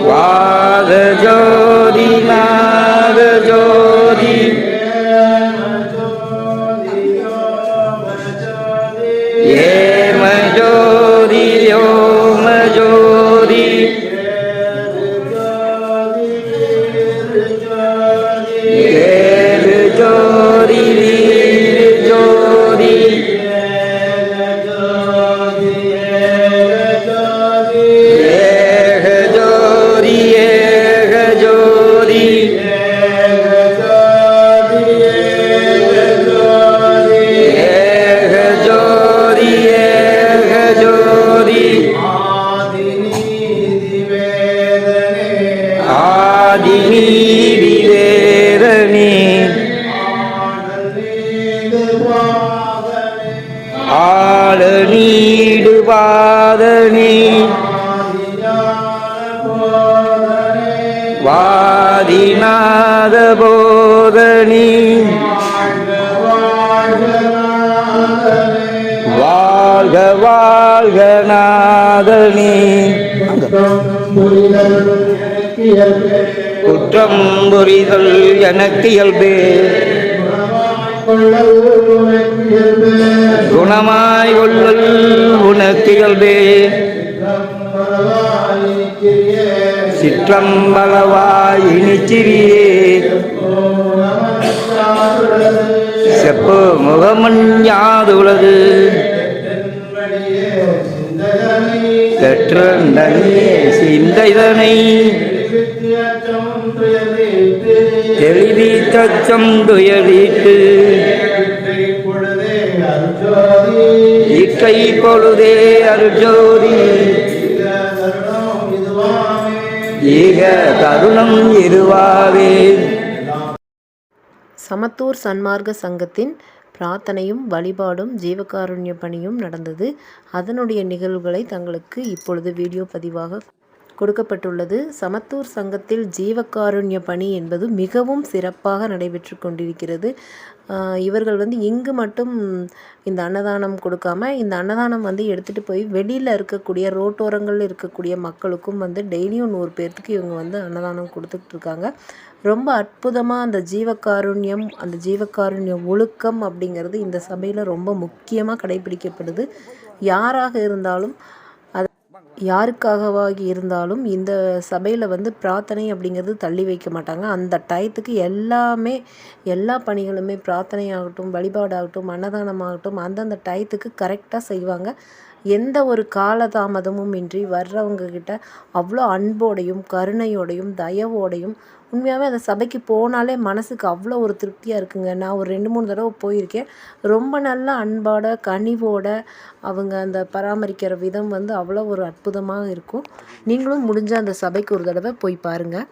வாதஜோதி நாதஜோதி ஏமஜோதி யோமஜோதி ஏழுஜோதி வீருஜோதி ஆதிநீதிவேதனே ஆளநீடுபாதனே வாதிநாத போதனே வாழ்க வாழ்க நாதனே குற்றம் புரிதல் எனக்கு இயல்பே குணமாய் கொள்ளல் உனக்கு இயல்பே சிற்றம்பலவாய் இனிச்சிறியே செப்பு முகமன் யாது உலகு பெற்றே சிந்தைதனை தெளிவீத்தச்சம் துயரீட்டு இக்கை பொழுதே அருஜோதி ஈக தருணம் இருவாவே. சமத்தூர் சன்மார்க்க சங்கத்தின் பிரார்த்தனையும் வழிபாடும் ஜீவகாருண்ய பணியும் நடந்தது. அதனுடைய நிகழ்வுகளை தங்களுக்கு இப்பொழுது வீடியோ பதிவாக கொடுக்கப்பட்டுள்ளது. சமத்தூர் சங்கத்தில் ஜீவகாருண்ய பணி என்பது மிகவும் சிறப்பாக நடைபெற்று கொண்டிருக்கிறது. இவர்கள் இங்கு மட்டும் இந்த அன்னதானம் கொடுக்காம இந்த அன்னதானம் எடுத்துகிட்டு போய் வெளியில் இருக்கக்கூடிய ரோட்டோரங்களில் இருக்கக்கூடிய மக்களுக்கும் டெய்லியும் 100 பேர்த்துக்கு இவங்க அன்னதானம் கொடுத்துட்ருக்காங்க. ரொம்ப அற்புதமாக அந்த ஜீவகாருண்யம் அந்த ஜீவகாருண்ய ஒழுக்கம் அப்படிங்கிறது இந்த சபையில் ரொம்ப முக்கியமாக கடைபிடிக்கப்படுது. யாராக இருந்தாலும் யாருக்காகவாகி இருந்தாலும் இந்த சபையில் பிரார்த்தனை அப்படிங்கிறது தள்ளி வைக்க மாட்டாங்க. அந்த டயத்துக்கு எல்லா பணிகளுமே பிரார்த்தனையாகட்டும், வழிபாடாகட்டும், அன்னதானமாகட்டும் அந்தந்த டயத்துக்கு கரெக்டாக செய்வாங்க. எந்த ஒரு காலதாமதமும் இன்றி வர்றவங்க கிட்ட அவ்வளோ அன்போடையும் கருணையோடையும் தயவோடையும் உண்மையாகவே அந்த சபைக்கு போனாலே மனசுக்கு அவ்வளோ ஒரு திருப்தியாக இருக்குங்க. நான் ஒரு 2-3 தடவை போயிருக்கேன். ரொம்ப நல்ல அன்போட கனிவோட அவங்க அந்த பராமரிக்கிற விதம் அவ்வளோ ஒரு அற்புதமாக இருக்கும். நீங்களும் முடிஞ்ச அந்த சபைக்கு ஒரு தடவை போய் பாருங்கள்.